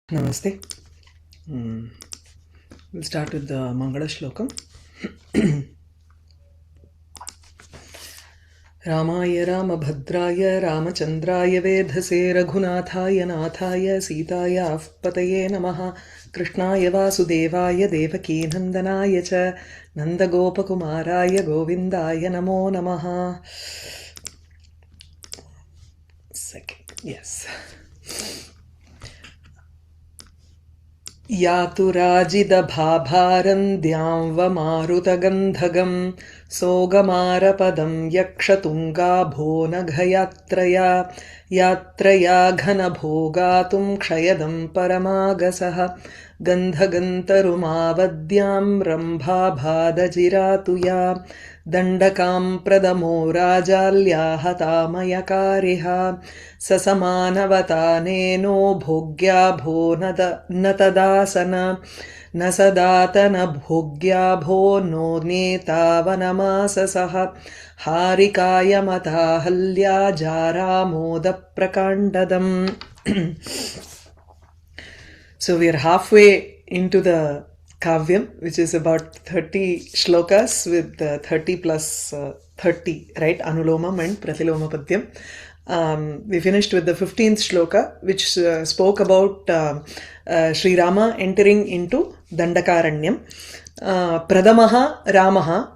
Namaste. We'll start with the Mangala Shloka. Ramaya Ramabhadraya Ramachandraya Vedhase Raghunathaya Nathaya Sitaya Pataye Namaha Krishnaya Vasudevaya Devaki Nandanaya Cha Nandagopakumaraya Govindaya Namo Namaha. Second, yes. Yatu Rajida Bhabharam Dhyamva Marutagandhagam Sogamarapadam Yakshatunga Bhonaghayatraya Yatraya Ghanabhogatum Kshayadam Paramagasaha Gandhagantarumavadyam Rambha Bhadajiratuya Dandakam Pradamo Rajalya Hatamayakariha Sasamanavatane Bhogya Bho Natadasana Nasadatana Bhogya Bho No Netavanamasasah Harikaya Matahalya Jara Moda Prakandadam. So we are halfway into the Kavyam, which is about 30 shlokas with 30 plus 30, right? Anulomam and Pratiloma Padyam. We finished with the 15th shloka, which spoke about Sri Rama entering into Dandakaranyam. Pradamaha Ramaha,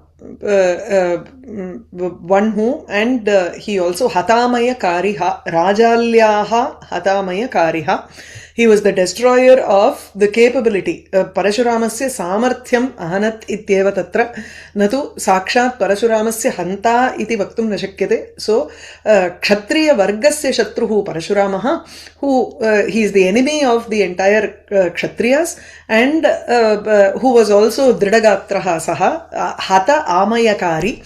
one who, and he also Hatamaya Kariha, Rajalyaha Hatamaya Kariha. He was the destroyer of the capability. Parashuramasya samarthyam ahanat ityeva tatra natu sakshat parashuramasya hanta iti vaktum na shakyate. So, kshatriya vargasya shatruhu Parashuramaha, who he is the enemy of the entire kshatriyas, and who was also dridagatraha saha hata amayakari,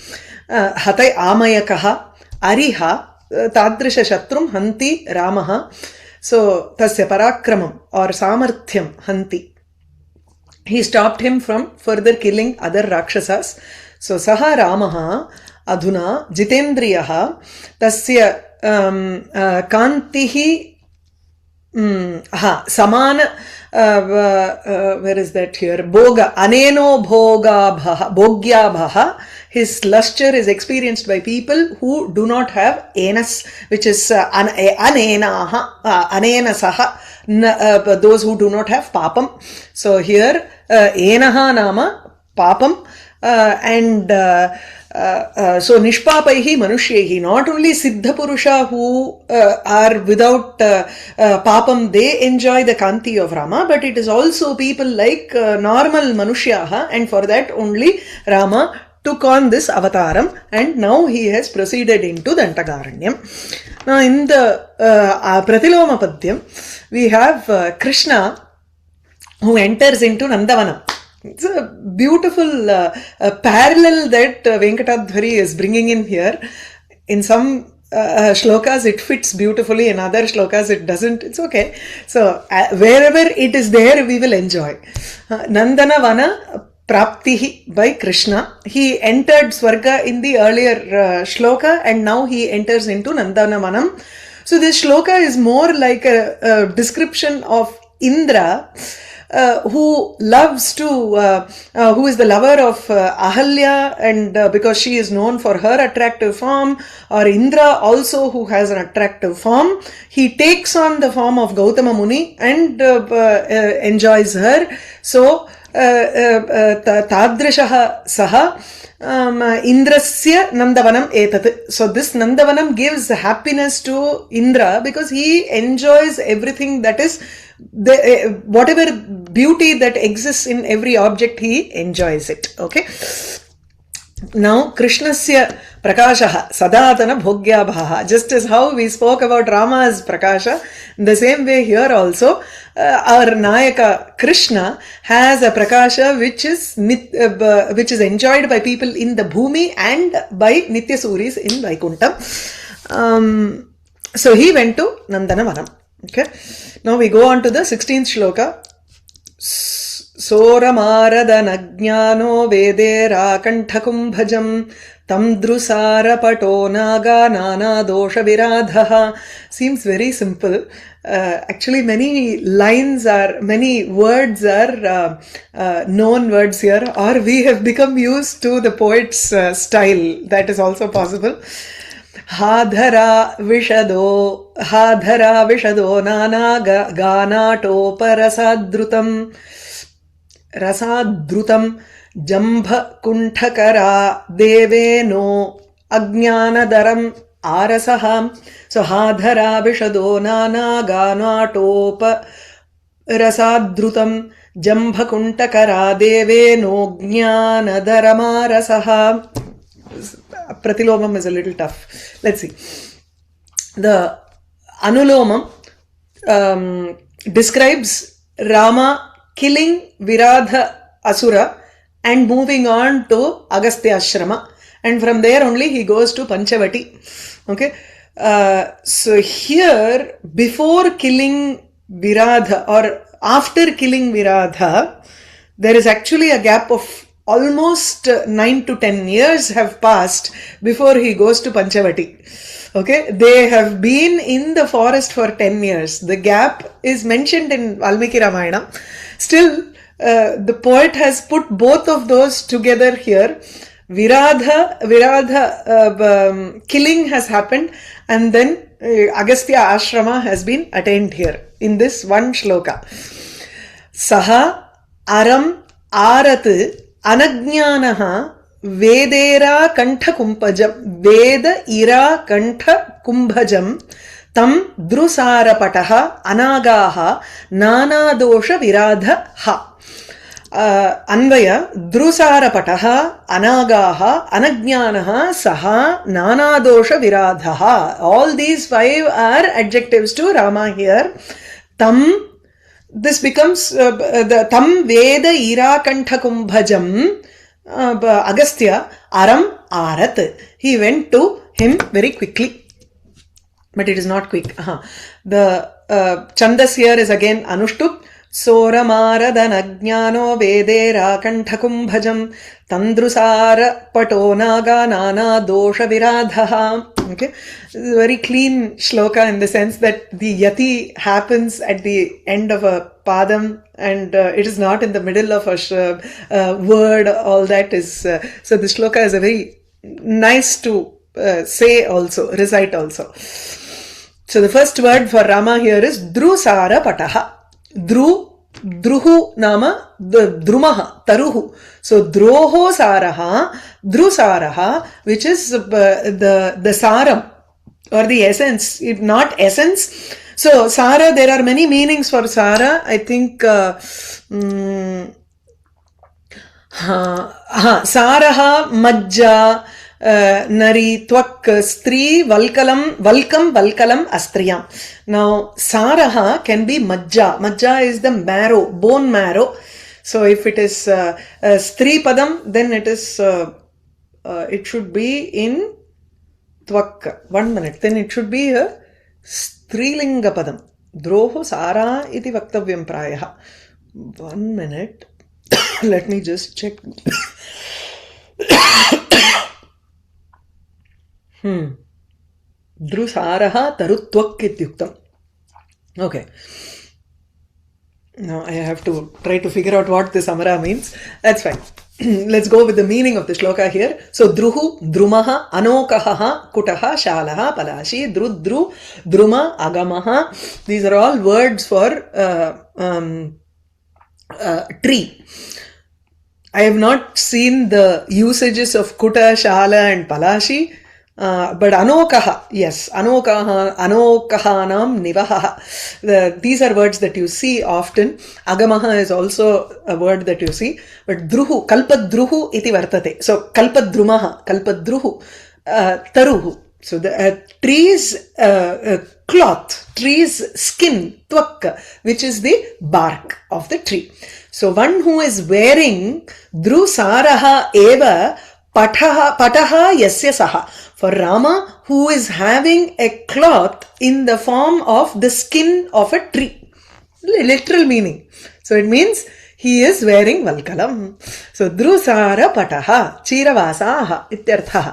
hata amayakaha ariha tadrisha shatrum hanti Ramaha. So, tasya parakramam or samarthyam hanti. He stopped him from further killing other rakshasas. So, saha Ramaha adhuna jitendriyaha tasya kantihi samana where is that here? Boga aneno bhoga bhaha bhogya bhaha. His luster is experienced by people who do not have anus, which is anenaha, anenasaha, those who do not have papam. So here, enaha nama papam, and so nishpapaihi manushyehi, not only siddha purusha who are without papam, they enjoy the kanti of Rama, but it is also people like normal manushyaha, and for that only Rama took on this avataram, and now he has proceeded into Dandakaranyam. Now in the Pratiloma Padyam, we have Krishna who enters into Nandavanam. It's a beautiful parallel that Venkatadhwari is bringing in here. In some shlokas it fits beautifully, in other shlokas it doesn't. It's okay. So wherever it is there, we will enjoy. Nandanavana Praptihi by Krishna. He entered Swarga in the earlier shloka, and now he enters into Nandanavanam. So this shloka is more like a description of Indra, who loves to, who is the lover of Ahalya, and because she is known for her attractive form, or Indra also who has an attractive form, he takes on the form of Gautama Muni and enjoys her. So, Tadrishaha Saha Indrasya Nandavanam Etat. So this Nandavanam gives happiness to Indra because he enjoys everything that is whatever beauty that exists in every object, he enjoys it. Okay. Now, Krishnasya Prakashaha Sadatana Bhogya Bhaha. Just as how we spoke about Rama's Prakasha, the same way here also, our Nayaka Krishna has a Prakasha which is enjoyed by people in the Bhumi and by Nitya Suris in Vaikuntham. So he went to Nandanavanam. Okay. Now we go on to the 16th shloka. Soramaradanagnano vedera kantakumbhajam tam drusara pato naga nana dosha viradha. Seems very simple. Actually, many words are known words here, or we have become used to the poet's style. That is also possible. Hadhara vishado nana ganato rasadrutam jambha kunthakara deveno ajnanadaram arasaham. So hadhara vishado nana ganatopa rasadrutam jambha kunthakara deveno jnanadaramarasaha. Pratilomam is a little tough. Let's see. The Anulomam describes Rama killing Viradha Asura and moving on to Agastya Ashrama. And from there only he goes to Panchavati. Okay. So here, before killing Viradha or after killing Viradha, there is actually a gap of almost 9 to 10 years have passed before he goes to Panchavati. Okay, they have been in the forest for 10 years. The gap is mentioned in Valmiki Ramayana. Still, the poet has put both of those together here. Viradha killing has happened, and then Agastya Ashrama has been attained here in this one shloka. Saha aram arat Anagnanaha Vedera Kantha Kumbhajam Veda Ira Kantha Kumbhajam Tam Drusara Pataha Anagaha Nana Dosha Viradha Ha. Anvaya Drusara Pataha Anagaha Anagnanaha Saha Nana Dosha Viradha. All these 5 are adjectives to Rama here. Tam. This becomes the Tam Veda Ira Kantha Kumbhajam Agastya Aram Arat. He went to him very quickly. But it is not quick. The Chandas here is again Anushtup. Soramaradanajnano Vedera Kantha Kumbhajam Tandrusara Pato Naga Nana Dosha Viradha. Okay, this is a very clean shloka in the sense that the yati happens at the end of a padam and it is not in the middle of a word. All that is so the shloka is a very nice to say also, recite also. So the first word for Rama here is Drusara Pataha. Druhu nama the drumaha taruhu. So droho saraha, drusaraha, which is the saram or the essence, if not essence. So sara, there are many meanings for sara. I think saraha majja nari twak stri valkam astriyam. Now saraha can be majja. Majja is the marrow, bone marrow. So if it is stri padam, then it is it should be in twak. 1 minute. Then it should be a strilinga padam. Droho sara iti vaktavyam prayaha. 1 minute. Let me just check. Drusaraha taruttvak ityuktam. Okay. Now I have to try to figure out what this amara means. That's fine. Let's go with the meaning of the shloka here. So druhu, drumaha, anokaha, kutaha, shalaha, palashi, drudru, druma, agamaha. These are all words for tree. I have not seen the usages of kuta, shala and palashi. But anokaha, yes, anokaha, anokahanam nivaha. These are words that you see often. Agamaha is also a word that you see. But druhu, kalpadruhu iti vartate. So kalpadrumaha, kalpadruhu, taruhu. So the tree's cloth, tree's skin, tvak, which is the bark of the tree. So one who is wearing drusaraha eva pataha yasya saha. For Rama, who is having a cloth in the form of the skin of a tree. Literal meaning. So it means he is wearing valkalam. So drusara pataha chiravasaha ityarthaha.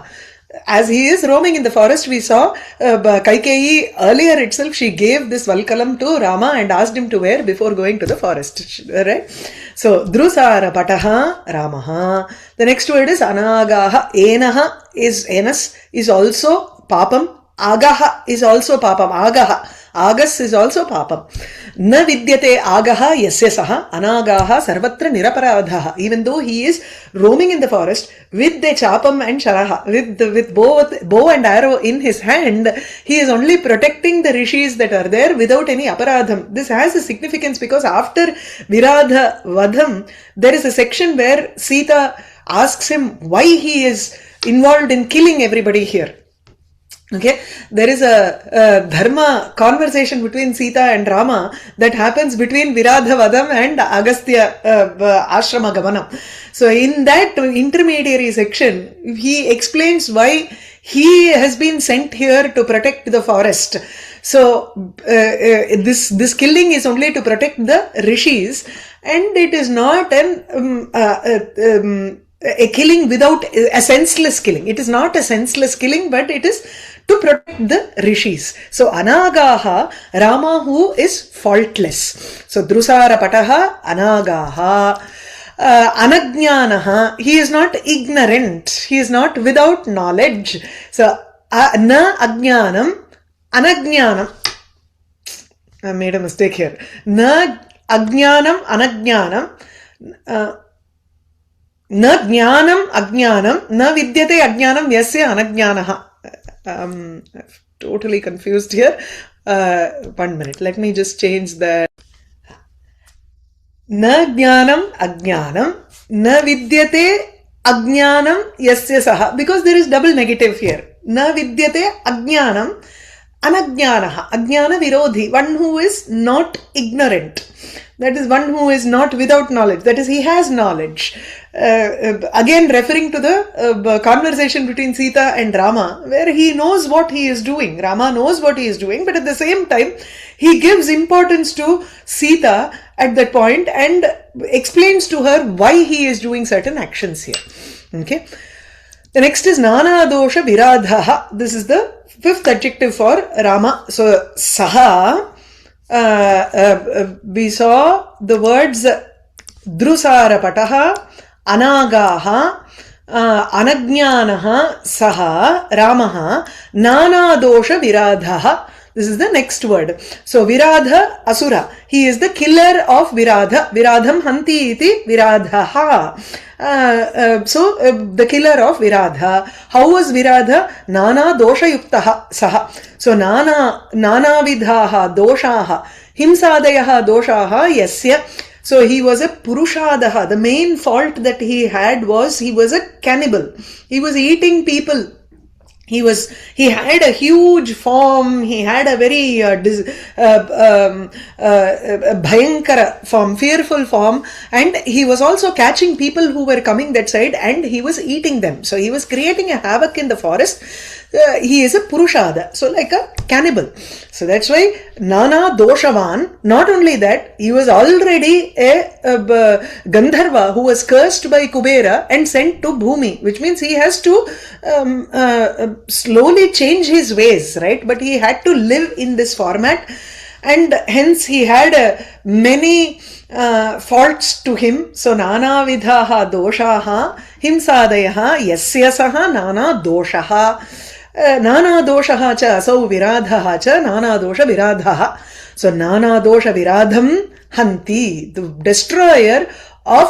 As he is roaming in the forest, we saw Kaikeyi earlier itself, she gave this valkalam to Rama and asked him to wear before going to the forest, right? So drusara pataha ramaha. The next word is anagaha. Enaha is enas, is also papam. Agaha is also papam. Agaha. Agas is also papam. Na vidyate agaha yasya saha anagaha sarvatra niraparadhaha. Even though he is roaming in the forest with the chapam and sharaha, with both bow and arrow in his hand, he is only protecting the rishis that are there without any aparadham. This has a significance because after Viradha Vadham, there is a section where Sita asks him why he is involved in killing everybody here. Okay, there is a dharma conversation between Sita and Rama that happens between Viradha Vadam and Agastya Ashrama Gamanam. So in that intermediary section, he explains why he has been sent here to protect the forest. So this killing is only to protect the rishis, and it is not a killing without a senseless killing. It is not a senseless killing, but it is to protect the rishis. So anagaha, Rama who is faultless. So drusara pataha anagaha. Anajnanaha, he is not ignorant, he is not without knowledge. So na ajnanam, anajnanam. I made a mistake here. Na ajnanam, anajnanam. Na jnanam ajnanam, na vidyate ajnanam yasya anajnanaha. I'm totally confused here. 1 minute. Let me just change that. Na jnanam ajnanam, na vidyate ajnanam yasya saha. Because there is double negative here. Na vidyate ajnanam, anajnanaha. Ajnana virodhi. One who is not ignorant. That is one who is not without knowledge. That is, he has knowledge. Again, referring to the conversation between Sita and Rama, where he knows what he is doing. Rama knows what he is doing, but at the same time, he gives importance to Sita at that point and explains to her why he is doing certain actions here. Okay. The next is Nana Dosha Viradhaha. This is the fifth adjective for Rama. So, Saha. We saw the words drusara pataha, anagaha, anajnanaha, saha, ramaha, nana dosha viradhaha. This is the next word. So Viradha Asura. He is the killer of Viradha. Viradham hanti iti Viradhaha. So the killer of Viradha. How was Viradha? Nana dosha yuktaha saha. So nana vidhaha doshaha. Himsadayaha doshaha yasya. So he was a purushadaha. The main fault that he had was he was a cannibal. He was eating people. He had a huge form, he had a very bhayankara form, fearful form, and he was also catching people who were coming that side and he was eating them. So he was creating a havoc in the forest. He is a purushada, so like a cannibal. So that's why Nana Doshavan, not only that, he was already a Gandharva who was cursed by Kubera and sent to Bhumi, which means he has to slowly change his ways, right? But he had to live in this format and hence he had many faults to him. So Nana Vidhaha Doshaha Himsadayaha Yasya Saha Nana Doshaha. Nana doshaha cha asau viradhaha cha nana dosha viradhaha. So nana dosha viradham hanti, the destroyer of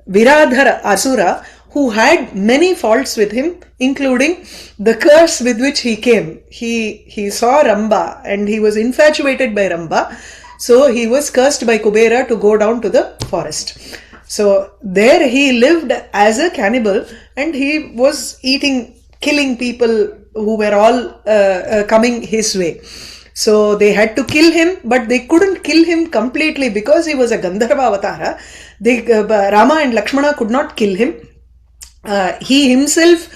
Viradhara Asura, who had many faults with him, including the curse with which he came. He saw Ramba and he was infatuated by Ramba. So he was cursed by Kubera to go down to the forest. So there he lived as a cannibal and he was killing people who were all coming his way. So they had to kill him, but they couldn't kill him completely because he was a Gandharva Avatara. Rama and Lakshmana could not kill him. He himself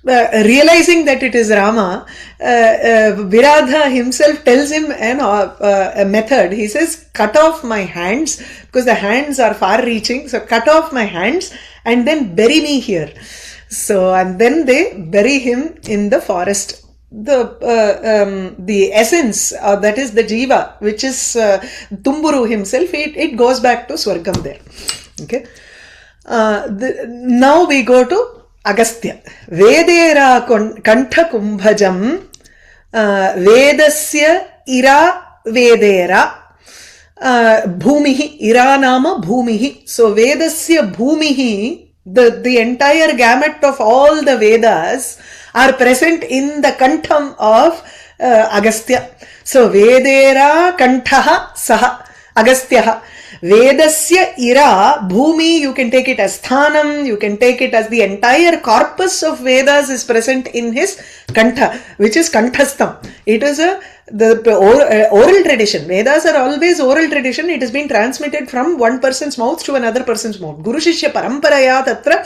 realizing that it is Rama, Viradha himself tells him a method. He says, cut off my hands, because the hands are far reaching. So cut off my hands and then bury me here. So, and then they bury him in the forest. The essence, that is the jiva, which is Tumburu himself, it goes back to Swargam there. Okay. Now we go to Agastya. Vedera kantha kumbhajam vedasya ira vedera bhumihi, ira nama bhumihi. So vedasya bhumihi, the entire gamut of all the Vedas are present in the kantham of Agastya. So vedera kantha saha Agastyaha. Vedasya ira, bhumi, you can take it as sthanam, you can take it as the entire corpus of Vedas is present in his kantha, which is kanthastham. It is the oral tradition. Vedas are always oral tradition. It has been transmitted from one person's mouth to another person's mouth. Guru Shishya Paramparaya Tatra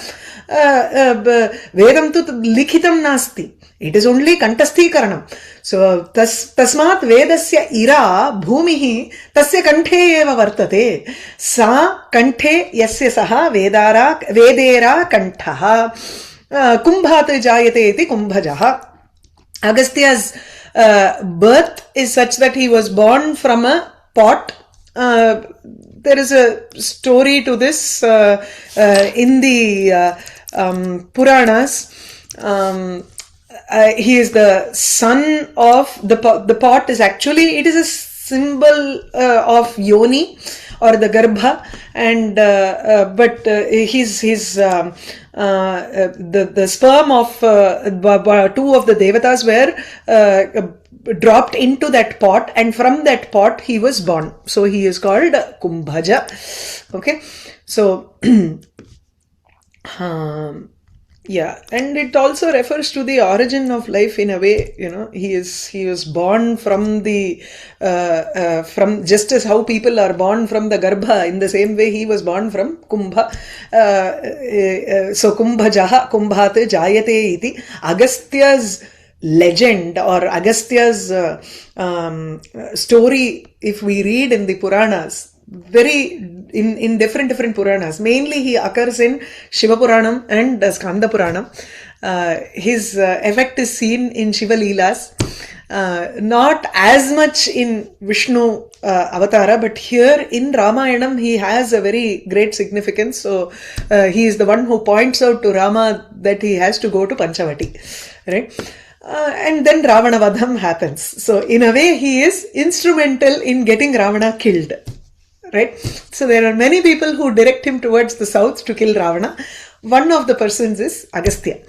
Vedam tu likhitam nasti. It is only kantasthikaranam. So tasmat vedasya ira bhumihi tasya kanthe eva vartate. Sa kanthe yasya saha vedera kanthaha kumbhat jayate iti kumbhajaha. Agastya's birth is such that he was born from a pot. There is a story to this in the Puranas. He is the son of the pot is actually, it is a symbol of yoni or the garbha, and but the sperm of two of the devatas were dropped into that pot, and from that pot he was born. So he is called Kumbhaja. Okay, so yeah, and it also refers to the origin of life in a way. You know, he was born from the from, just as how people are born from the garbha, in the same way he was born from Kumbha. So Kumbhajaha kumbhat jayate iti. Agastya's legend or Agastya's story, if we read in the Puranas, very in different Puranas. Mainly he occurs in Shiva Puranam and Skanda Puranam. His effect is seen in Shiva Leelas, not as much in Vishnu Avatara, but here in Ramayanam he has a very great significance. So he is the one who points out to Rama that he has to go to Panchavati, right? And then Ravana Vadham happens. So in a way he is instrumental in getting Ravana killed. Right? So there are many people who direct him towards the south to kill Ravana. One of the persons is Agastya.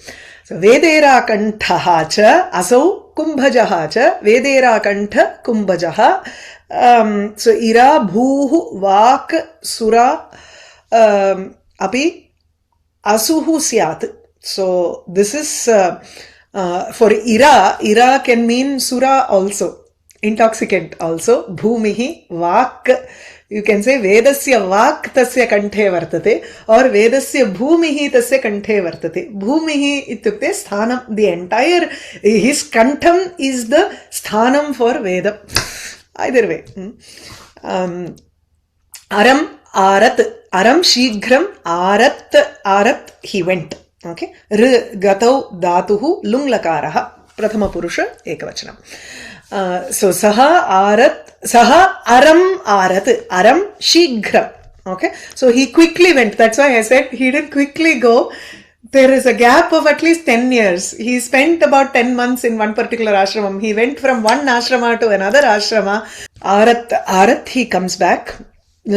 So Vedera Kanthaha cha asau Kumbhajaha cha Vedera Kantha Kumbhajaha. So ira bhuhu vak sura api asuhu syat. So this is for ira can mean sura also, intoxicant also. Bhumihi vak, you can say Vedasya vak tasya kanthe vartate, or Vedasya bhumihi tasya kanthe vartate. Bhumihi ityukte sthanam, the entire, his kantham is the sthanam for Veda. Either way. Aram arat, aram shighram arat he went. Okay. R gatau dhatuhu lunglakaraha, prathama purusha ekavachanam. So saha aram shighram. Okay, so he quickly went. That's why I said he didn't quickly go. There is a gap of at least 10 years. He spent about 10 months in one particular ashramam. He went from one ashrama to another ashrama. Arat he comes back.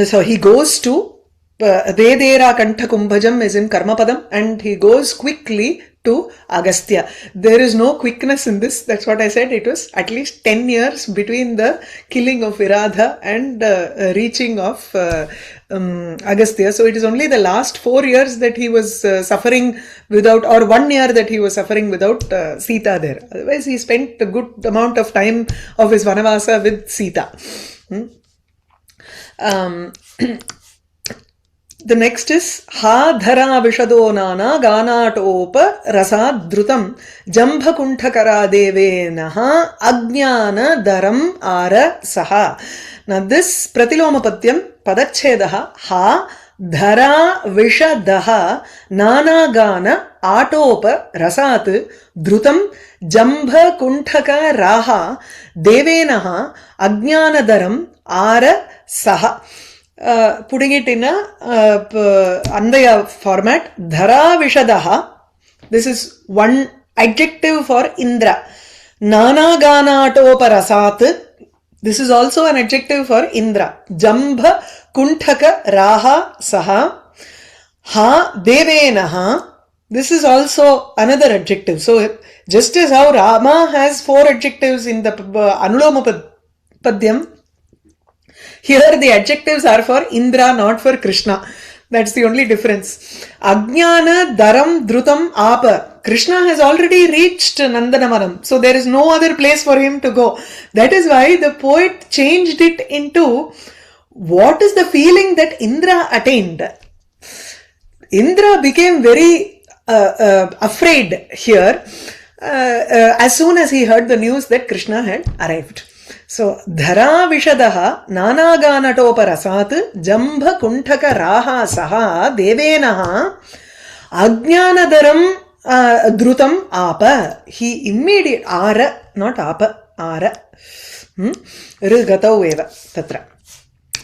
So he goes to Vedera Kantha Kumbhajam is in Karmapadam, and he goes quickly to Agastya. There is no quickness in this. That's what I said. It was at least 10 years between the killing of Viradha and reaching of Agastya. So it is only the last 4 years that he was suffering without, or 1 year that he was suffering without Sita there. Otherwise, he spent a good amount of time of his Vanavasa with Sita. The next is ha dhara vishado nana ganatopa rasad drutam jambha kunthakara devenaha ajnana daram ara saha. Now this pratiloma patyam padachhedaha ha dhara vishadaha nana gana atopa rasat drutam jambha kunthaka raha devenaha ajnana daram ara saha. Putting it in a Andaya format, Dhara Vishadaha. This is one adjective for Indra. Nana Ganatopa Rasat. This is also an adjective for Indra. Jambha Kunthaka Raha Saha. Ha Devenaha. This is also another adjective. So just as how Rama has 4 adjectives in the Anuloma Padyam, here the adjectives are for Indra, not for Krishna. That's the only difference. Ajnana Daram Drutam Apa. Krishna has already reached Nandanavanam. So there is no other place for him to go. That is why the poet changed it into what is the feeling that Indra attained. Indra became very afraid here as soon as he heard the news that Krishna had arrived. So, dhara vishadaha nanaganatopa rasat jambha kunthaka raha saha devenaha ajnanadaram drutam apa. He immediate ara, not apa, ara. Rigatau eva tatra.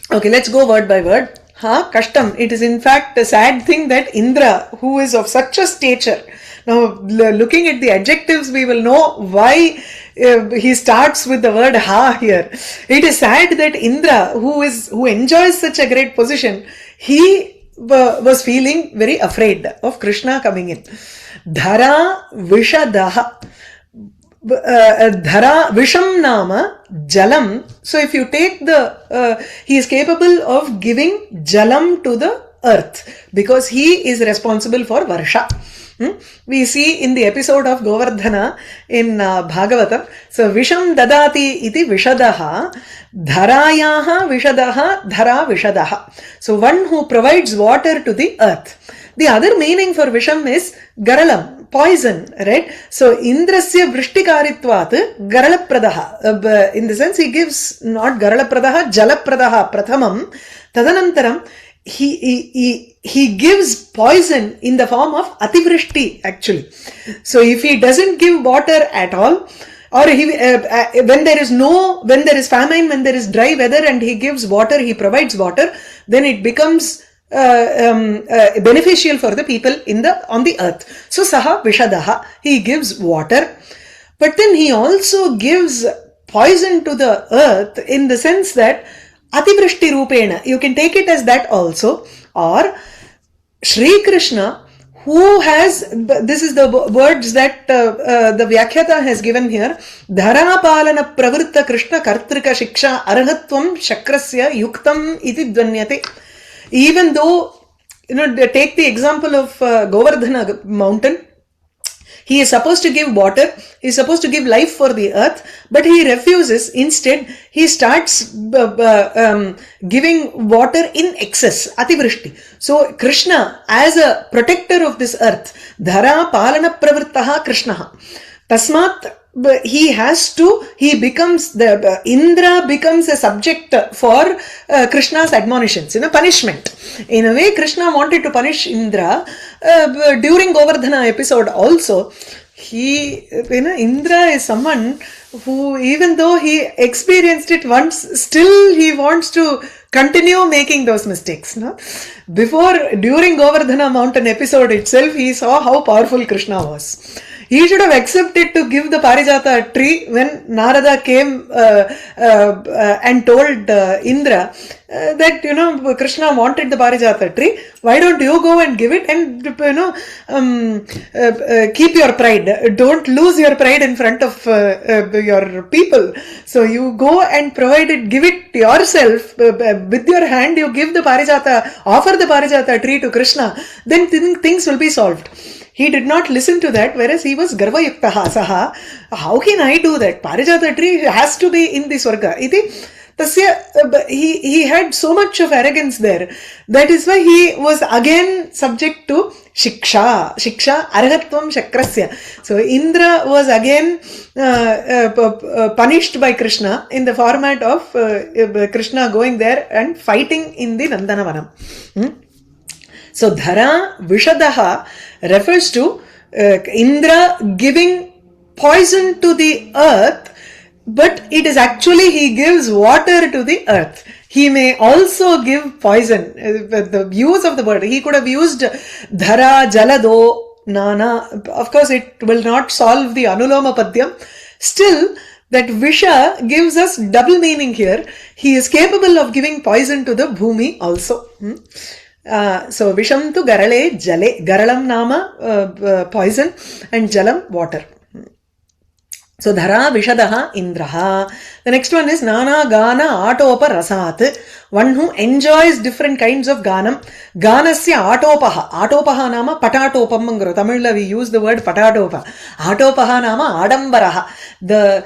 Okay, let's go word by word. Ha, kashtam. It is in fact a sad thing that Indra, who is of such a stature. Now, looking at the adjectives, we will know why he starts with the word ha here. It is sad that Indra, who enjoys such a great position, he was feeling very afraid of Krishna coming in. Dhara vishadaha. Dhara visham nama jalam. So if you take he is capable of giving jalam to the earth because he is responsible for Varsha. We see in the episode of Govardhana in Bhagavatam. So visham dadati iti vishadaha dharayaha vishadaha dhara vishadaha. So one who provides water to the earth. The other meaning for visham is garalam, poison, right? So indrasya vrishtikaritvāt garalapradaha. In the sense he gives not garalapradaha, jalapradaha prathamam. Tadanantaram he gives poison in the form of ativrishti actually. So if he doesn't give water at all, or when there is famine, when there is dry weather and he gives water, he provides water, then it becomes beneficial for the people on the earth. So saha vishadaha, he gives water, but then he also gives poison to the earth in the sense that ativrishti rupena, you can take it as that also, or Shri Krishna, who has, this is the words that the Vyakhyata has given here, Dhara Palana Pravritta Krishna Kartrika Shiksha Arhatvam Shakrasya Yuktam iti dvanyate. Even though, take the example of Govardhana mountain, he is supposed to give water, he is supposed to give life for the earth, but he refuses. Instead, he starts giving water in excess, ativrishti. So, Krishna, as a protector of this earth, dhara palana pravrittaha Krishnaha. Tasmat, Indra becomes a subject for Krishna's admonitions, punishment. In a way, Krishna wanted to punish Indra during Govardhana episode also. Indra is someone who, even though he experienced it once, still he wants to continue making those mistakes. During Govardhana mountain episode itself, he saw how powerful Krishna was. He should have accepted to give the Parijata tree when Narada came and told Indra that, Krishna wanted the Parijata tree. Why don't you go and give it and, keep your pride. Don't lose your pride in front of your people. So you go and provide it, give it yourself. With your hand, you give the Parijata, offer the Parijata tree to Krishna. Then things will be solved. He did not listen to that, whereas he was garva yuktaha saha. How can I do that? Parijata tree has to be in the Swarga. he had so much of arrogance there. That is why he was again subject to shiksha arhatvam shakrasya. So Indra was again punished by Krishna in the format of Krishna going there and fighting in the Nandanavanam. So Dhara Vishadaha refers to Indra giving poison to the earth, but it is actually he gives water to the earth. He may also give poison. The use of the word, he could have used Dhara Jalado Nana. Of course, it will not solve the Anuloma Padyam. Still, that Visha gives us double meaning here. He is capable of giving poison to the Bhumi also. So Visham tu Garale Jale. Garalam Nama poison and Jalam water. So Dhara Vishadaha Indraha. The next one is Nana Gana Atopa Rasat. One who enjoys different kinds of Ganam. Ganasya Atopaha. Atopaha Nama Patatopam. Tamil we use the word Patatopa. Atopaha Nama Adambaraha. The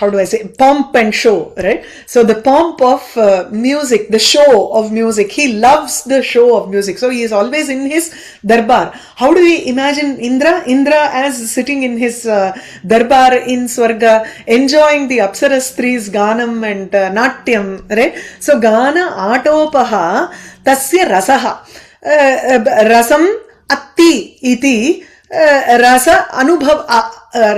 how do I say, pomp and show, right? So the pomp of music, the show of music. He loves the show of music. So he is always in his darbar. How do we imagine Indra? Indra as sitting in his darbar in Swarga, enjoying the Apsara Stri's Ganam and Natyam, right? So Gana Atopaha Tasya Rasaha. Rasam Atti Iti Rasa Anubhav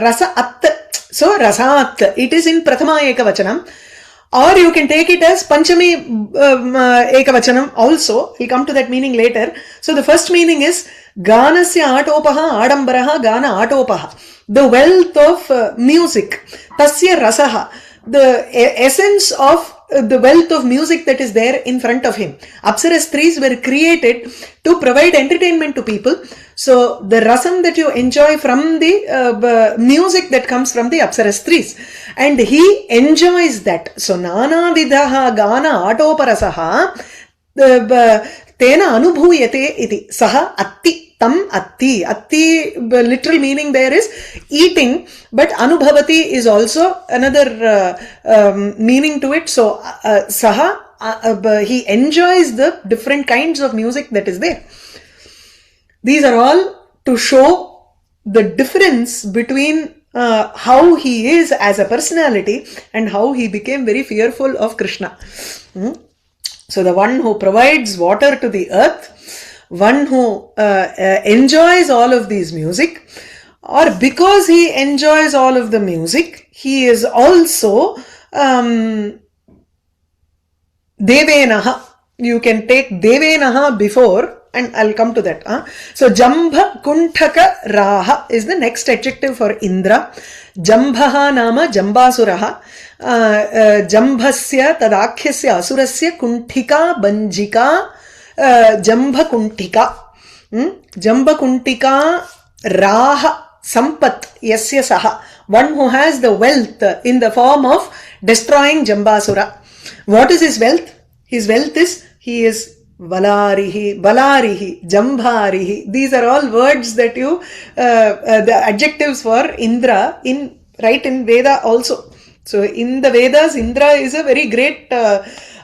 Rasa At. So Rasat. It is in Prathama Ekavachanam. Or you can take it as Panchami Ekavachanam also. We'll come to that meaning later. So the first meaning is Ganasya Atopaha Adambaraha Gana Atopaha. The wealth of music. Tasya Rasaha. The essence of the wealth of music that is there in front of him. Apsara Stris were created to provide entertainment to people. So the rasam that you enjoy from the music that comes from the Apsara Stris. And he enjoys that. So Nana Vidaha Gana Atoparasaha Tena Anubhuyate iti Saha Atti. Tam Atti. Atti, literal meaning there is eating, but Anubhavati is also another meaning to it. So, Saha, he enjoys the different kinds of music that is there. These are all to show the difference between how he is as a personality and how he became very fearful of Krishna. So, the one who provides water to the earth, one who enjoys all of these music, or because he enjoys all of the music, he is also Devenaha. You can take Devenaha before, and I'll come to that. So Jambha Kunthaka Raha is the next adjective for Indra. Jambhaha nama Jambasuraha. Jambhasya tadakhyasya asurasya kunthika banjika Jambhakuntika. Jambhakuntika Raha Sampat Yasya Saha. One who has the wealth in the form of destroying Jambasura. What is his wealth? His wealth is, he is Valarihi, Balarihi, Jambharihi. These are all words that you, the adjectives for Indra right in Veda also. So in the Vedas, Indra is a very great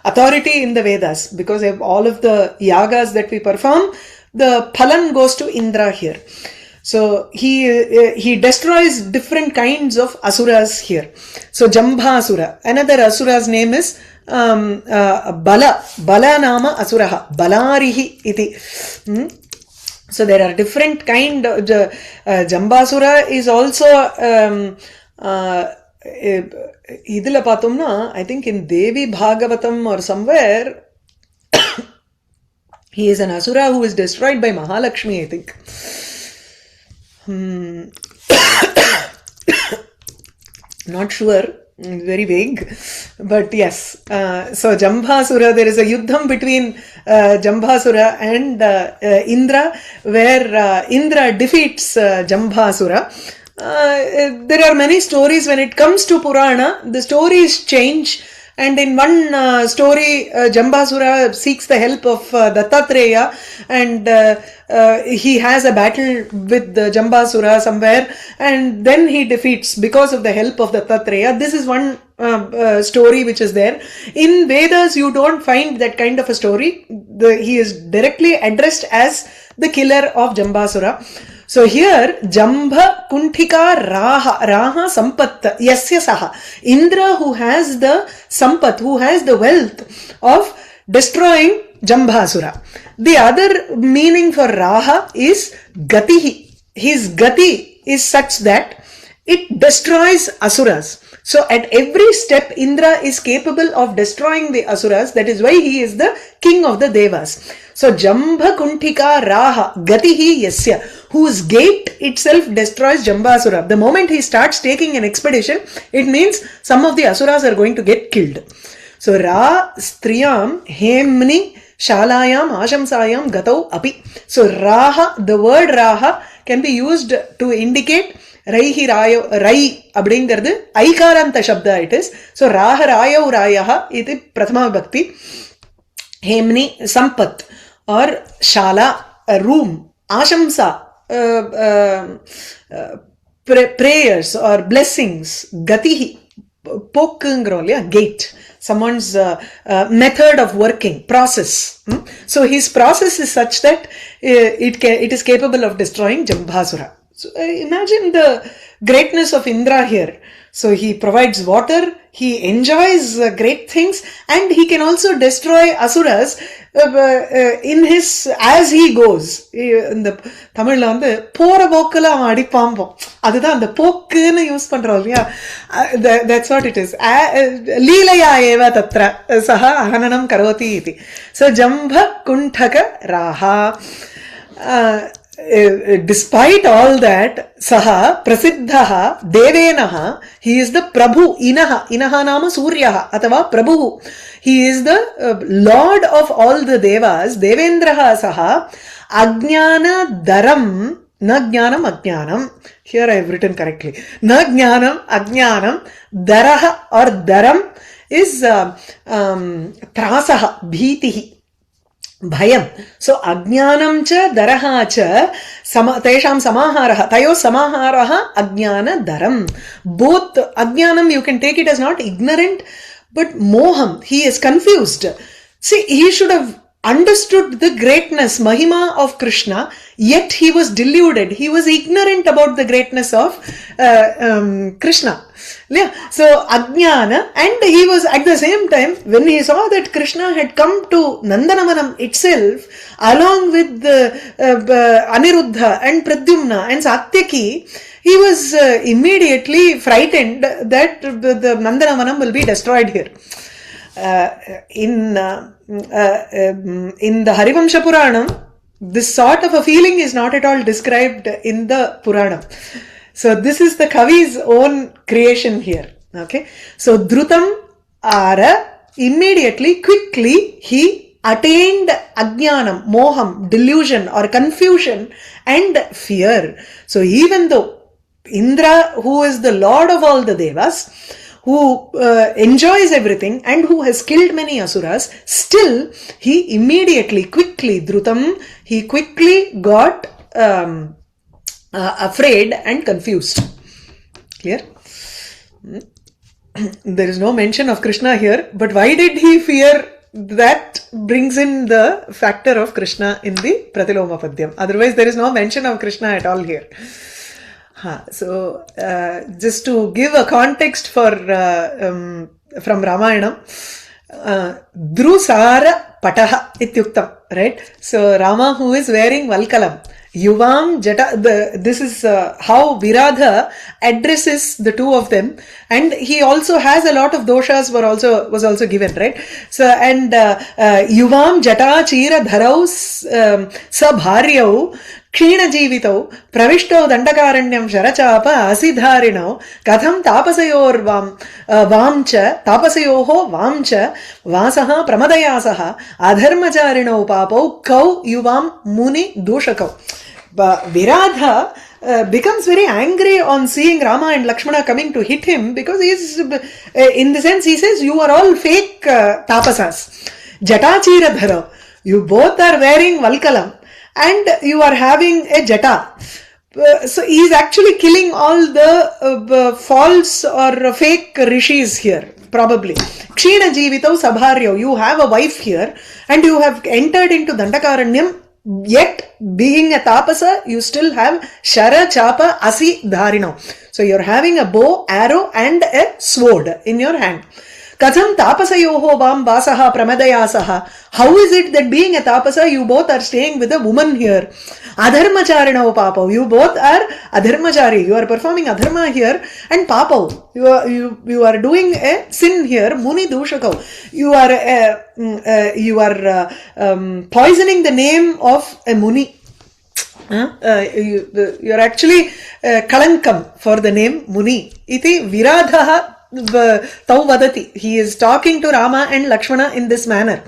authority in the Vedas, because of all of the yagas that we perform, the phalan goes to Indra here. So he destroys different kinds of asuras here. So Jambhasura. Another asura's name is Bala. Bala nama asuraha. Balarihi iti. So there are different kind of Jambasura is also idila pathumna, I think in Devi Bhagavatam or somewhere, he is an asura who is destroyed by Mahalakshmi, I think. Not sure, very vague, but yes. So Jambhasura, there is a yuddham between Jambhasura and Indra, where Indra defeats Jambhasura. There are many stories when it comes to Purana. The stories change And in one story, Jambasura seeks the help of Dattatreya, and he has a battle with Jambasura somewhere, and then he defeats because of the help of Dattatreya. This is one story which is there. In Vedas, you don't find that kind of a story. He is directly addressed as the killer of Jambasura. So here, Jambha Kuntika Raha Sampat Yasya Saha. Indra, who has the Sampat, who has the wealth of destroying Jambasura. The other meaning for Raha is Gatihi. His Gati is such that it destroys Asuras. So at every step, Indra is capable of destroying the Asuras. That is why he is the king of the Devas. So Jambha Kuntika Raha Gatihi Yasya, whose gate itself destroys Jambasura. The moment he starts taking an expedition, it means some of the Asuras are going to get killed. So Ra Striyam Hemni Shalayam Ashamsayam Gatau Api. So Raha, the word Raha can be used to indicate Raihi Rayo, Rai abdingardu Aikaranta Shabda it is. So Raha Rayo Rayaha iti Prathama Bhakti. Hemni Sampat or Shala, a room. Ashamsa, prayers or blessings. Gatihi, pokungrolya, gate. Someone's method of working, process. So his process is such that it is capable of destroying Jambasura. So imagine the greatness of Indra here. So he provides water, he enjoys great things, and he can also destroy Asuras in his, as he goes. In the Tamil la vandu pora bokkala adipambo. Adudha and the pokkunu use pandrom illaya. That's what it is. Leelaya eva tatra saha ahananam karoti iti. So Jambha Kuntaka Raha. Despite all that, Saha Prasiddhaha Devenaha, he is the Prabhu, Inaha nama Suryaha, Atava Prabhu. He is the Lord of all the Devas, Devendraha Saha, Ajnana Daram, Na Jnanam Ajnanam. Here I have written correctly. Na Jnanam Ajnanam, Daraha or Daram is Trasaha, Bhitihi. Bhayam. So, Ajnanam cha daraha cha tesham samaharaha. Tayo samaharaha ajnana daram. Both Ajnanam, you can take it as not ignorant, but moham. He is confused. See, he should have understood the greatness, Mahima of Krishna, yet he was deluded. He was ignorant about the greatness of Krishna. Yeah. So, Ajnana, and he was at the same time, when he saw that Krishna had come to Nandanavanam itself, along with Aniruddha and Pradyumna and Satyaki, he was immediately frightened that the Nandanavanam will be destroyed here. In the Harivamsha Puranam, this sort of a feeling is not at all described in the Puranam. So this is the Kavi's own creation here. Okay. So Dhrutam Ara, immediately, quickly, he attained Ajnanam, Moham, delusion or confusion and fear. So even though Indra, who is the lord of all the Devas, who enjoys everything and who has killed many Asuras, still he immediately, quickly, Dhrutam, he quickly got afraid and confused. Clear? There is no mention of Krishna here, but why did he fear? That brings in the factor of Krishna in the Pratiloma Padyam. Otherwise, there is no mention of Krishna at all here. So, just to give a context for from Ramayana, Drusara Pataha Ityuktam, right? So, Rama who is wearing Valkalam, Yuvam Jata, this is how Viradha addresses the two of them, and he also has a lot of doshas was also given, right? So, and Yuvam Jata Chira Dharau Sabharyau Kshina Jivitau Pravishto Dandakaranyam Sharachapa Asidharinau Katham Tapasayor Vamcha Tapasayoho Vamcha Vasaha Pramadayasaha Adharmacharino Papau Kau Yuvam Muni Doshakau. Viradha becomes very angry on seeing Rama and Lakshmana coming to hit him, because he is, in the sense, he says, you are all fake tapasas. Jatachira dhara. You both are wearing valkalam and you are having a jata. So he is actually killing all the false or fake rishis here, probably. Kshina jivitau sabharyo. You have a wife here and you have entered into Dandakaranyam, yet being a tapasa, you still have shara, chapa, asi, dharino. So you're having a bow, arrow and a sword in your hand. Katham tapasayoho vam vasaha pramadayasaha. How is it that being a tapasa, you both are staying with a woman here? Adharmacharino papav. You both are adharmachari. You are performing adharma here, and papav. You are doing a sin here. Muni dushakau. You are poisoning the name of a muni. You are actually kalankam for the name Muni. Iti viradhaha tau vadati. He is talking to Rama and Lakshmana in this manner.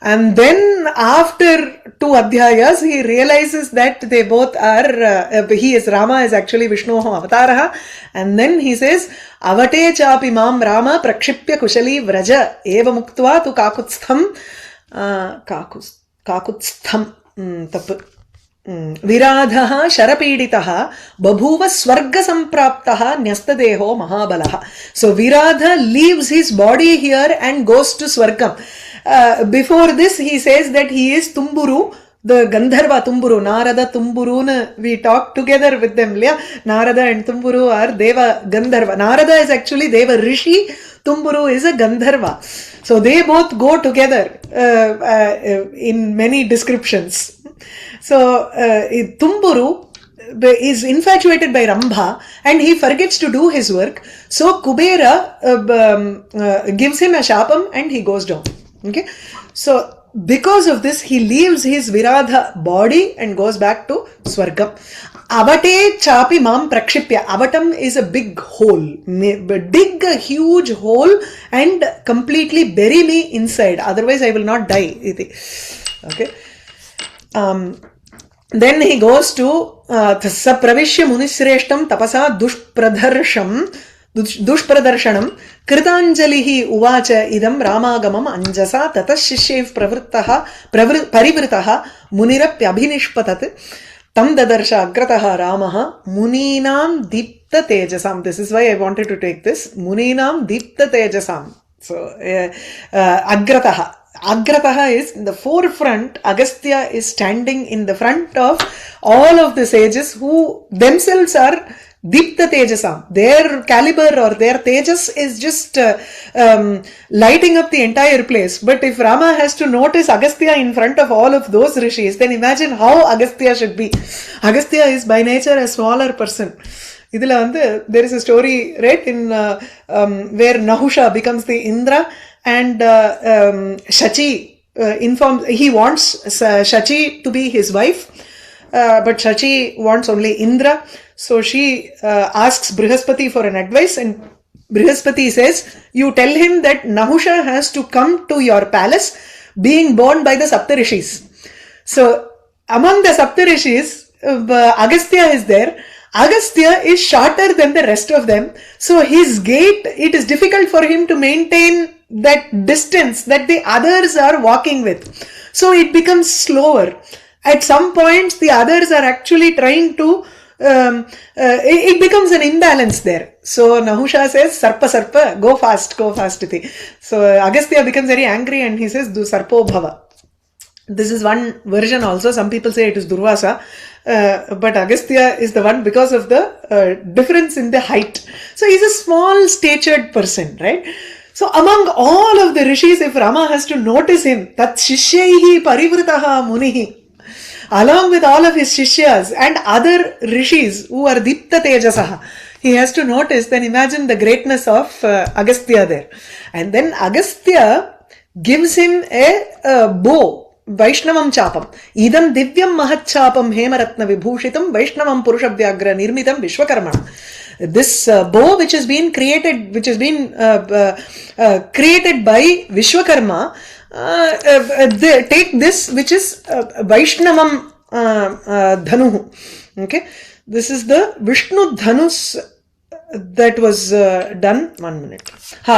And then after 2 adhyayas, he realizes that they both are, Rama is actually Vishnu avataraha. And then he says, avate chapi mam Rama prakshipya kushali vraja eva muktva tu kakutstham tapu. Viradhaha sharapiditaha babhuva swarga sampraptaha nyastadeho mahabalaha. So Viradha leaves his body here and goes to Swargam. Before this, he says that he is Tumburu, the Gandharva Tumburu, Narada Tumburu. We talked together with them. Narada and Tumburu are Deva Gandharva. Narada is actually Deva Rishi, Tumburu is a Gandharva. So they both go together in many descriptions. So Tumburu is infatuated by Rambha and he forgets to do his work. So Kubera gives him a shapam and he goes down. Okay. So because of this, he leaves his Viradha body and goes back to Swargam. Avate chapi mam prakshipya. Avatam is a big hole. Dig a huge hole and completely bury me inside. Otherwise, I will not die. Okay. Then he goes to Sapravishya Munisreshtam Tapasa Dushpradarshanam Kritanjalihi Uvacha Idam Ramagamam Anjasa Tatashishyev Pravrittaha Parivritaha Munirapyabhinishpatat Tam Dadarsha Agrataha Ramaha Muninam Dipta Tejasam. This is why I wanted to take this. Muninam Dipta Tejasam. So Agrataha. Agrataha is in the forefront. Agastya is standing in the front of all of the sages who themselves are Dipta Tejasam. Their caliber or their Tejas is just lighting up the entire place. But if Rama has to notice Agastya in front of all of those rishis, then imagine how Agastya should be. Agastya is by nature a smaller person. There is a story, right, in where Nahusha becomes the Indra and Shachi informs, he wants Shachi to be his wife, but Shachi wants only Indra. So she asks Brihaspati for an advice, and Brihaspati says, you tell him that Nahusha has to come to your palace being born by the Saptarishis. So among the Saptarishis, Agastya is there. Agastya is shorter than the rest of them. So his gait, it is difficult for him to maintain that distance that the others are walking with. So it becomes slower. At some points, the others are actually trying to, it becomes an imbalance there. So Nahusha says, Sarpa Sarpa, go fast. So Agastya becomes very angry and he says, Du Sarpo Bhava. This is one version also. Some people say it is Durvasa. But Agastya is the one because of the difference in the height. So he's a small statured person, right? So among all of the rishis, if Rama has to notice him, tat shishyehi parivritaha munihi, along with all of his shishyas and other rishis who are dipta tejasaha, he has to notice, then imagine the greatness of Agastya there. And then Agastya gives him a bow. Vaishnavam chapam. Idam divyam mahachapam hemaratna vibhushitam Vaishnavam purushabhyagra nirmitam vishwakarmana. This bow which has been created, created by Vishwakarma, take this which is Vaishnavam dhanuhu. Okay. This is the Vishnu Dhanus that was done. 1 minute.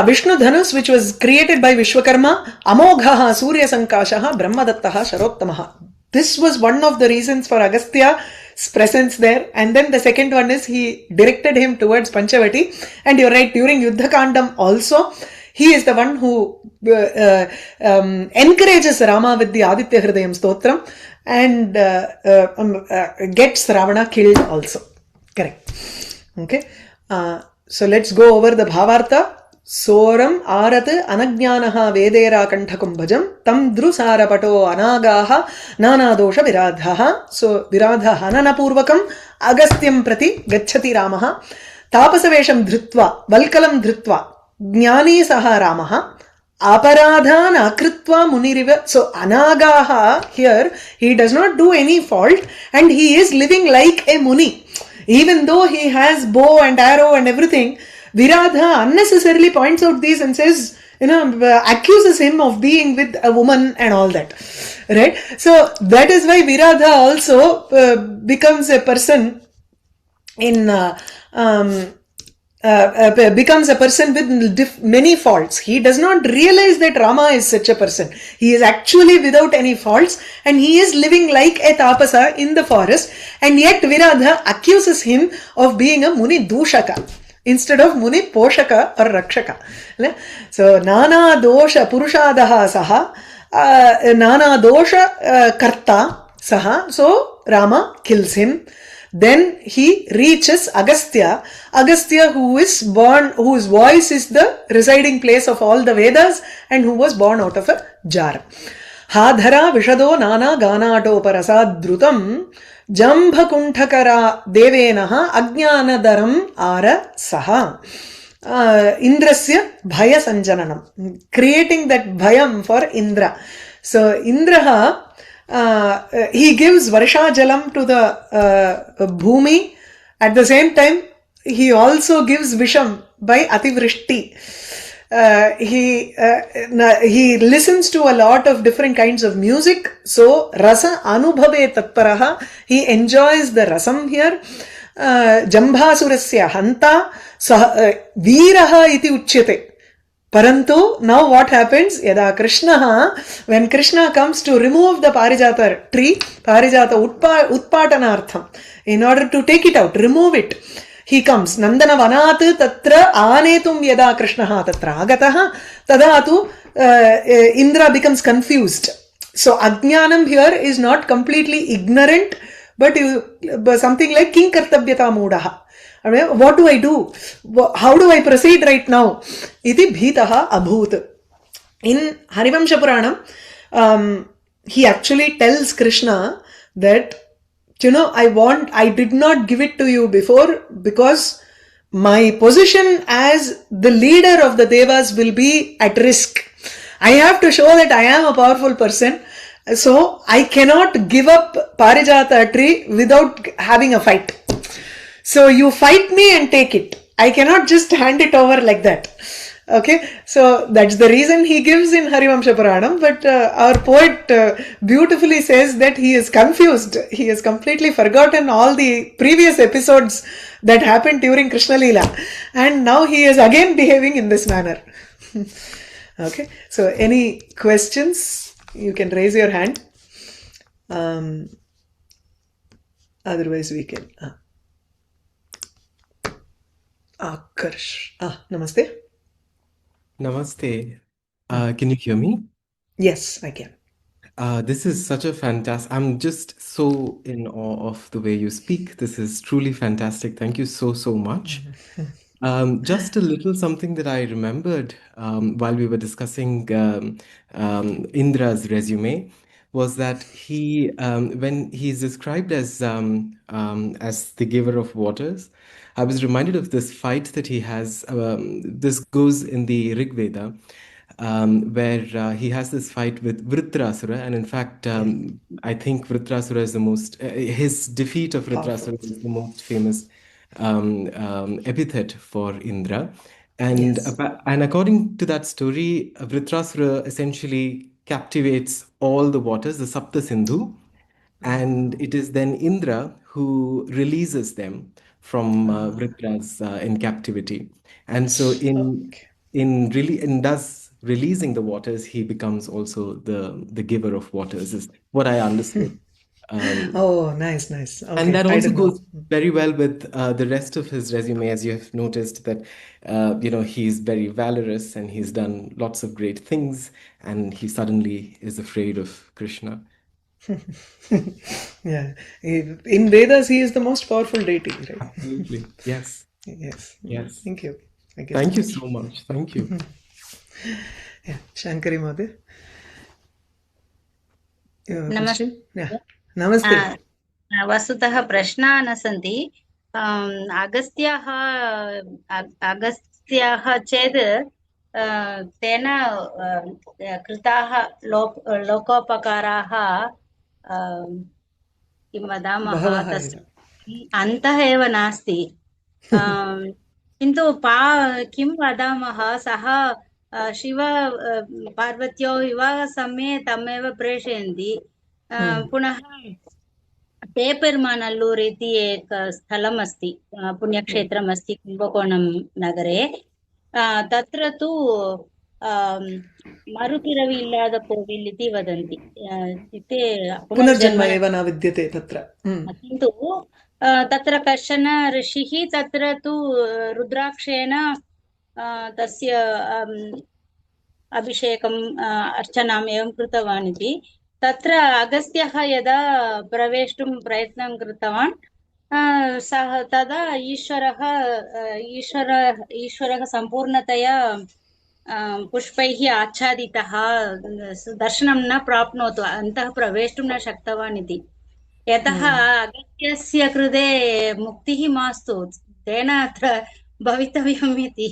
Vishnu Dhanus, which was created by Vishwakarma, Amoghaha Surya Sankashaha Brahmadattaha Sharottamaha. This was one of the reasons for Agastya's presence there. And then the second one is he directed him towards Panchavati. And you're right, during Yuddha Kandam also, he is the one who encourages Rama with the Aditya Hridayam Stotram and gets Ravana killed also. Correct. Okay. So let's go over the Bhavartha. Soram arat anagnanaha vedera kantakumbhajam tam drusarapato anagaha nanadosha viradhaha. So viradha hananapurvakam agastyam prati gacchati ramaha tapasavesham dhrutva valkalam dhrutva jnani saha ramaha aparadhan akritva muniriva. So anagaha, here he does not do any fault and he is living like a muni. Even though he has bow and arrow and everything, Viradha unnecessarily points out these and says, accuses him of being with a woman and all that. Right? So that is why Viradha also becomes a person becomes a person with many faults. He does not realize that Rama is such a person. He is actually without any faults and he is living like a tapasa in the forest, and yet Viradha accuses him of being a Muni Dushaka instead of Muni Poshaka or Rakshaka. So Nana Dosha Purushadaha Saha, Nana Dosha Karta Saha. So Rama kills him. Then he reaches Agastya, whose voice is the residing place of all the Vedas and who was born out of a jar. Hadhara Vishado Nana Ganato Parasadrutam Jambhakunthakara Devenaha Ajnanadaram Ara Saha. Indrasya Bhayasञ Jananam, creating that Bhayam for Indra. So Indraha, he gives Varsha Jalam to the Bhumi. At the same time, he also gives Visham by Ativrishti. He listens to a lot of different kinds of music. So, Rasa Anubhave Tatparaha, he enjoys the Rasam here. Jambhasurasya Hanta, Veeraha iti uchyate. Parantu, now what happens? Yada Krishna, when Krishna comes to remove the Parijata tree, Parijata Utpatanartham, in order to take it out, remove it, he comes. Nandana Vanat Tatra Anetum Yada Krishna Tatra Agataha, Tadatu Indra becomes confused. So Ajnanam here is not completely ignorant, but something like Kinkartabhyata Mudaha. What do I do? How do I proceed right now? Iti bhitaha abhut. In Harivamsha Puranam, he actually tells Krishna that, I did not give it to you before because my position as the leader of the Devas will be at risk. I have to show that I am a powerful person. So I cannot give up Parijata tree without having a fight. So you fight me and take it. I cannot just hand it over like that. Okay, so that's the reason he gives in Harivamsha Puranam, but our poet beautifully says that he is confused. He has completely forgotten all the previous episodes that happened during Krishna Leela, and now he is again behaving in this manner. Okay, so any questions? You can raise your hand. Otherwise we can. Akarsh. Namaste. Namaste. Can you hear me? Yes, I can. This is such a fantastic. I'm just so in awe of the way you speak. This is truly fantastic. Thank you so much. Just a little something that I remembered while we were discussing Indra's resume was that he, when he's described as the giver of waters, I was reminded of this fight that he has. This goes in the Rig Veda, where he has this fight with Vritrasura, and in fact, I think Vritrasura is the most. His defeat of Vritrasura is the most famous epithet for Indra, and according to that story, Vritrasura essentially captivates all the waters, the Sapta Sindhu. and it is then Indra who releases them from Vritra's in captivity. And so Okay. in thus releasing the waters, he becomes also the giver of waters, is what I understood. Oh, nice, nice. And Okay, that I also didn't know. goes very well with the rest of his resume, as you have noticed that he's very valorous and he's done lots of great things, and he suddenly is afraid of Krishna. Yeah. In Vedas, he is the most powerful deity, right? Absolutely. Yes. Yes. Yes. Thank you. Thank you so Thank you much. so much. Thank you. Yeah. Shankari Mother, you have a question? Yeah. नमस्ते Namaste. वस्तुतः प्रश्नाः न सन्ति अगस्त्याः चेत् तेन कृताः लोकोपकाराः किं वदामः बहवः एव. तस्य अन्तः एव नास्ति किन्तु किं वदामः सः शिव पार्वत्योः विवाहसमये तमेव प्रेषयन्ति पुनः तेपेर्मानल्लूर् इति एक स्थलम् अस्ति पुण्यक्षेत्रम् अस्ति कुम्भकोणं नगरे तत्र तु मरुपिरवि इल्लाद कोविल् इति वदन्ति इत्युक्ते पुनर्जन्म एव न विद्यते तत्र. किन्तु तत्र कश्चन ऋषिः तत्र तु रुद्राक्षेण तस्य अभिषेकम् अर्चनाम् एवं कृतवान् इति तत्र अगस्त्यः यदा प्रवेष्टुं प्रयत्नं कृतवान् सः तदा ईश्वरः सम्पूर्णतया पुष्पैः आच्छादितः दर्शनं न प्राप्नोतु अन्तः प्रवेष्टुं न शक्तवान् इति यतः अगस्त्यस्य कृते मुक्तिः मास्तु तेन अत्र भवितव्यम् इति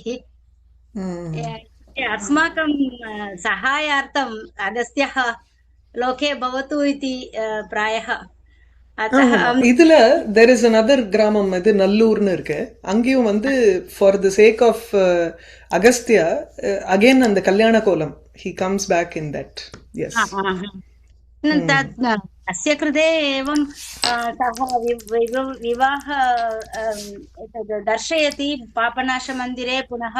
अस्माकं सहायार्थम् अगस्त्यः लोके भवतु इति प्रायः இதுல there is another கிராமம் இது நல்லூர்னு இருக்கு அங்கேயும் வந்து for the sake of Agastya again அந்த கல்யாண கோலம் he comes back in that yes तस्य कृते एवं सः विवाह दर्शयति पापनाशमन्दिरे पुनः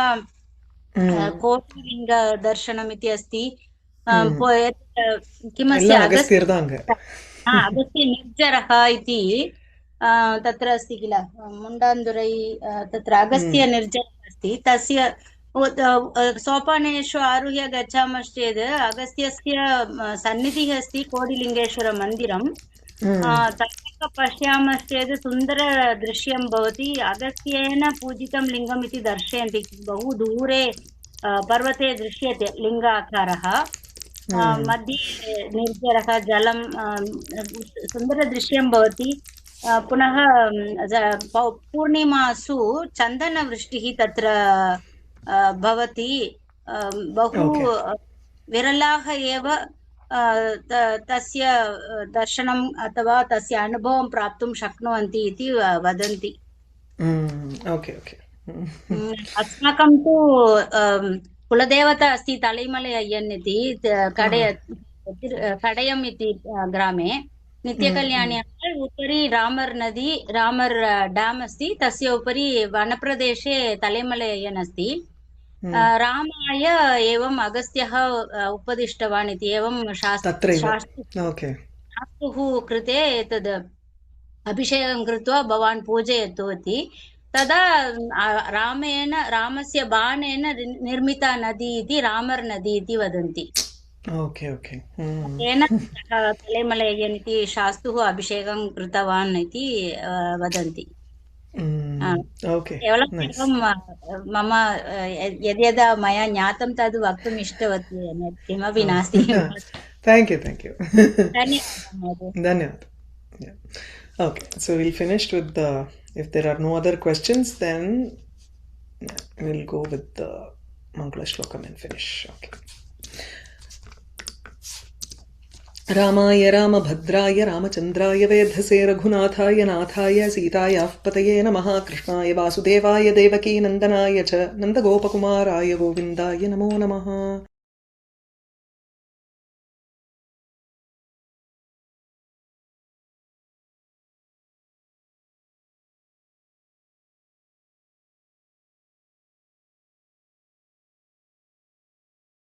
कोटिलिङ्ग दर्शनम् इति अस्ति किमस्ति अगस्त्य निर्जरः इति तत्र अस्ति किल मुण्डान्दुरै तत्र अगस्त्य निर्जरः अस्ति तस्य सोपानेषु आरुह्य गच्छामश्चेत् अगस्त्यस्य सन्निधिः अस्ति कोटिलिङ्गेश्वरमन्दिरं तत्र पश्यामश्चेत् सुन्दरदृश्यं भवति अगस्त्येन पूजितं लिङ्गम् इति दर्शयन्ति बहु दूरे पर्वते दृश्यते लिङ्गाकारः मध्ये निर्जरः जलं सुन्दरदृश्यं भवति पुनः पूर्णिमासु चन्दनवृष्टिः तत्र भवति बहु विरलाः एव तस्य दर्शनम् अथवा तस्य अनुभवं प्राप्तुं शक्नुवन्ति इति वदन्ति अस्माकं तु कुलदेवता अस्ति तलैमलै अय्यन् इति कडयम् इति ग्रामे नित्यकल्याणी उपरि रामर् डाम् अस्ति तस्य उपरि वनप्रदेशे तलैमलै अय्यन् अस्ति रामाय एवम् अगस्त्यः उपदिष्टवान् इति एवं शास्तुः कृते तद् अभिषेकं कृत्वा भवान् पूजयतु इति तदा रामस्य बाणेन निर्मिता नदी इति रामर् नदी इति वदन्ति तेन तलैमलै अय्यन् इति शास्तुः अभिषेकं कृतवान् इति वदन्ति केवलं मम यद्यद् मया ज्ञातं तद् वक्तुम् इष्टवती किमपि नास्ति Thank you. धन्यवाद. Okay, so we'll finish with the, if there are no other questions, then we'll go with the Mangala Shlokam and finish. Okay. रामाय रामभद्राय रामचन्द्राय वेधसे रघुनाथाय नाथाय सीतायाः पतये नमः कृष्णाय वासुदेवाय देवकी नन्दनाय च नन्दगोपकुमाराय गोविन्दाय नमो नमः.